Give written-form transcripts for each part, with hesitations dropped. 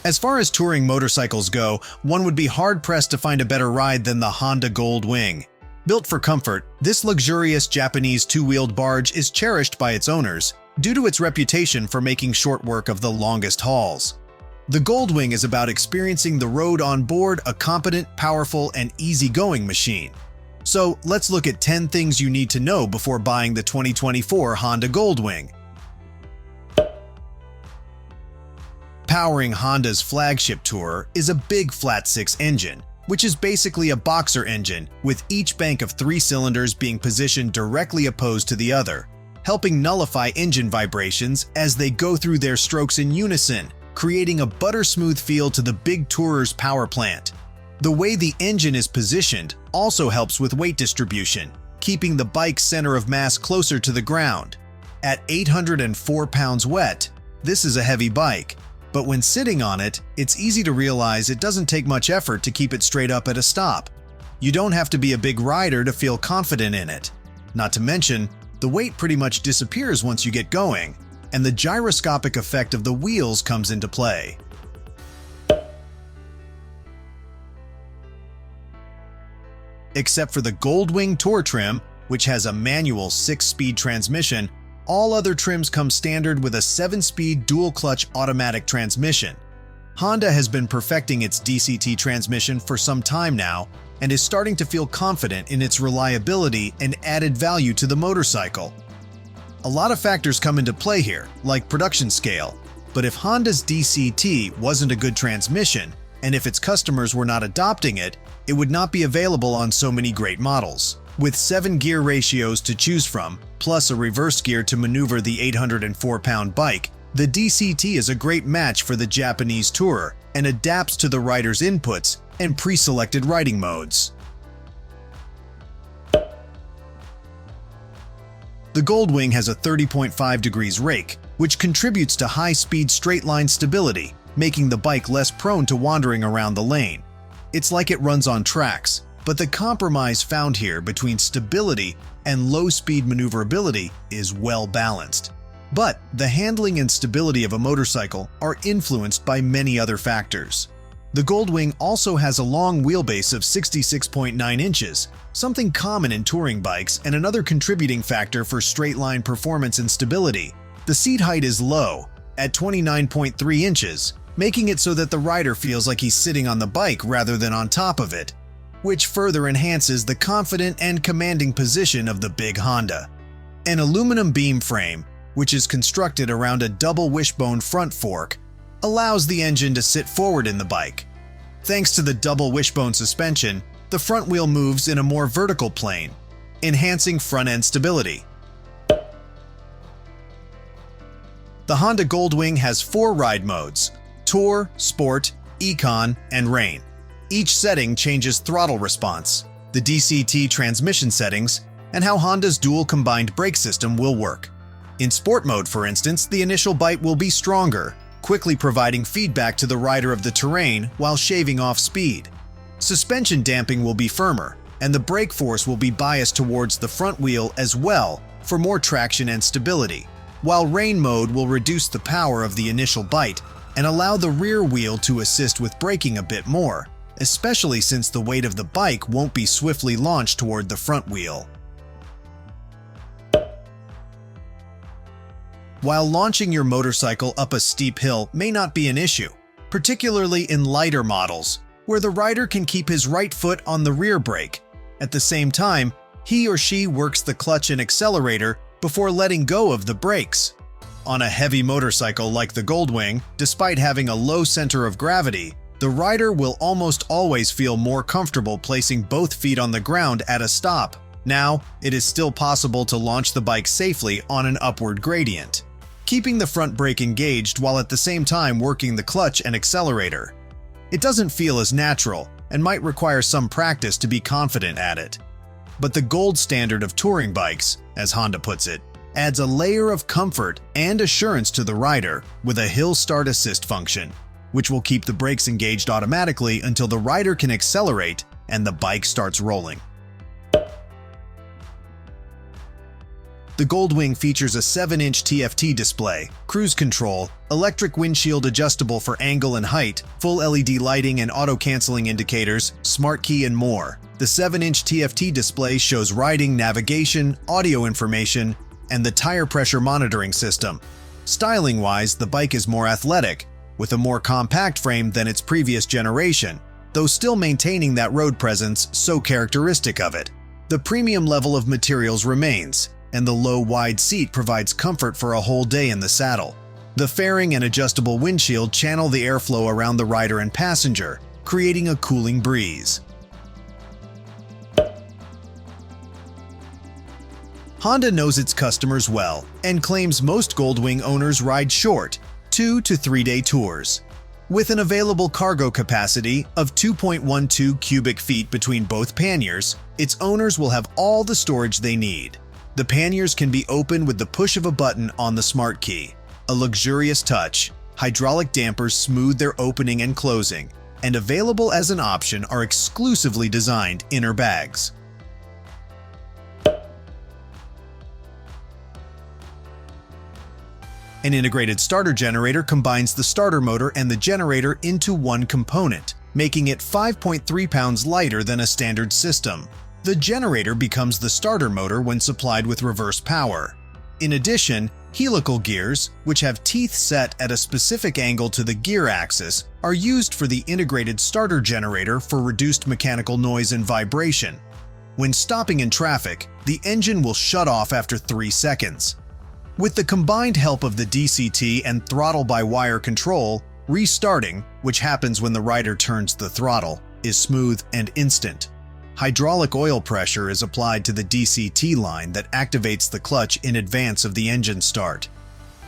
As far as touring motorcycles go, one would be hard-pressed to find a better ride than the Honda Goldwing. Built for comfort, this luxurious Japanese two-wheeled barge is cherished by its owners due to its reputation for making short work of the longest hauls. The Goldwing is about experiencing the road on board a competent, powerful, and easygoing machine. So let's look at 10 things you need to know before buying the 2024 Honda Goldwing. Powering Honda's flagship tourer is a big flat-six engine, which is basically a boxer engine, with each bank of 3 cylinders being positioned directly opposed to the other, helping nullify engine vibrations as they go through their strokes in unison, creating a butter-smooth feel to the big tourer's power plant. The way the engine is positioned also helps with weight distribution, keeping the bike's center of mass closer to the ground. At 804 pounds wet, this is a heavy bike, but when sitting on it, it's easy to realize it doesn't take much effort to keep it straight up at a stop. You don't have to be a big rider to feel confident in it. Not to mention, the weight pretty much disappears once you get going, and the gyroscopic effect of the wheels comes into play. Except for the Goldwing Tour trim, which has a manual 6-speed transmission, all other trims come standard with a 7-speed dual-clutch automatic transmission. Honda has been perfecting its DCT transmission for some time now and is starting to feel confident in its reliability and added value to the motorcycle. A lot of factors come into play here, like production scale, but if Honda's DCT wasn't a good transmission, and if its customers were not adopting it, it would not be available on so many great models. With 7 gear ratios to choose from, plus a reverse gear to maneuver the 804-pound bike, the DCT is a great match for the Japanese tourer and adapts to the rider's inputs and pre-selected riding modes. The Goldwing has a 30.5 degrees rake, which contributes to high-speed straight-line stability, making the bike less prone to wandering around the lane. It's like it runs on tracks, but the compromise found here between stability and low-speed maneuverability is well balanced. But the handling and stability of a motorcycle are influenced by many other factors. The Goldwing also has a long wheelbase of 66.9 inches, something common in touring bikes and another contributing factor for straight-line performance and stability. The seat height is low, at 29.3 inches, making it so that the rider feels like he's sitting on the bike rather than on top of it, which further enhances the confident and commanding position of the big Honda. An aluminum beam frame, which is constructed around a double wishbone front fork, allows the engine to sit forward in the bike. Thanks to the double wishbone suspension, the front wheel moves in a more vertical plane, enhancing front-end stability. The Honda Goldwing has 4 ride modes: Tour, Sport, Econ, and Rain. Each setting changes throttle response, the DCT transmission settings, and how Honda's dual combined brake system will work. In Sport mode, for instance, the initial bite will be stronger, quickly providing feedback to the rider of the terrain while shaving off speed. Suspension damping will be firmer, and the brake force will be biased towards the front wheel as well for more traction and stability, while Rain mode will reduce the power of the initial bite and allow the rear wheel to assist with braking a bit more, especially since the weight of the bike won't be swiftly launched toward the front wheel. While launching your motorcycle up a steep hill may not be an issue, particularly in lighter models, where the rider can keep his right foot on the rear brake. At the same time, he or she works the clutch and accelerator before letting go of the brakes. On a heavy motorcycle like the Goldwing, despite having a low center of gravity, the rider will almost always feel more comfortable placing both feet on the ground at a stop. Now, it is still possible to launch the bike safely on an upward gradient, keeping the front brake engaged while at the same time working the clutch and accelerator. It doesn't feel as natural and might require some practice to be confident at it. But the gold standard of touring bikes, as Honda puts it, adds a layer of comfort and assurance to the rider with a hill start assist function, which will keep the brakes engaged automatically until the rider can accelerate and the bike starts rolling. The Goldwing features a 7-inch TFT display, cruise control, electric windshield adjustable for angle and height, full LED lighting and auto-canceling indicators, smart key and more. The 7-inch TFT display shows riding, navigation, audio information, and the tire pressure monitoring system. Styling-wise, the bike is more athletic, with a more compact frame than its previous generation, though still maintaining that road presence so characteristic of it. The premium level of materials remains, and the low, wide seat provides comfort for a whole day in the saddle. The fairing and adjustable windshield channel the airflow around the rider and passenger, creating a cooling breeze. Honda knows its customers well and claims most Goldwing owners ride short, 2 to 3 day tours. With an available cargo capacity of 2.12 cubic feet between both panniers, its owners will have all the storage they need. The panniers can be opened with the push of a button on the smart key. A luxurious touch, hydraulic dampers smooth their opening and closing, and available as an option are exclusively designed inner bags. An integrated starter generator combines the starter motor and the generator into one component, making it 5.3 pounds lighter than a standard system. The generator becomes the starter motor when supplied with reverse power. In addition, helical gears, which have teeth set at a specific angle to the gear axis, are used for the integrated starter generator for reduced mechanical noise and vibration. When stopping in traffic, the engine will shut off after 3 seconds. With the combined help of the DCT and throttle-by-wire control, restarting, which happens when the rider turns the throttle, is smooth and instant. Hydraulic oil pressure is applied to the DCT line that activates the clutch in advance of the engine start.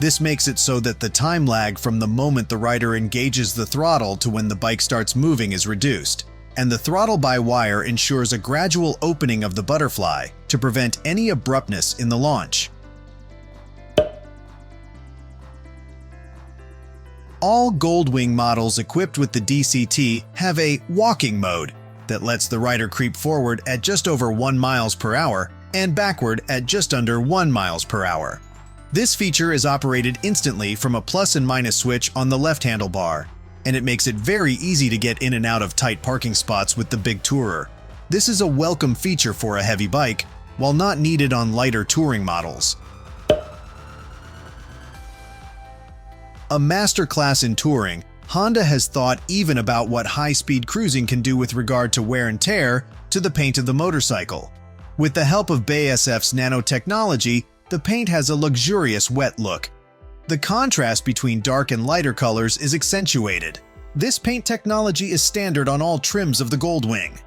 This makes it so that the time lag from the moment the rider engages the throttle to when the bike starts moving is reduced, and the throttle-by-wire ensures a gradual opening of the butterfly to prevent any abruptness in the launch. All Goldwing models equipped with the DCT have a walking mode that lets the rider creep forward at just over 1 miles per hour and backward at just under 1 miles per hour. This feature is operated instantly from a plus and minus switch on the left handlebar, and it makes it very easy to get in and out of tight parking spots with the big tourer. This is a welcome feature for a heavy bike, while not needed on lighter touring models. A masterclass in touring, Honda has thought even about what high-speed cruising can do with regard to wear and tear to the paint of the motorcycle. With the help of BASF's nanotechnology, the paint has a luxurious wet look. The contrast between dark and lighter colors is accentuated. This paint technology is standard on all trims of the Goldwing.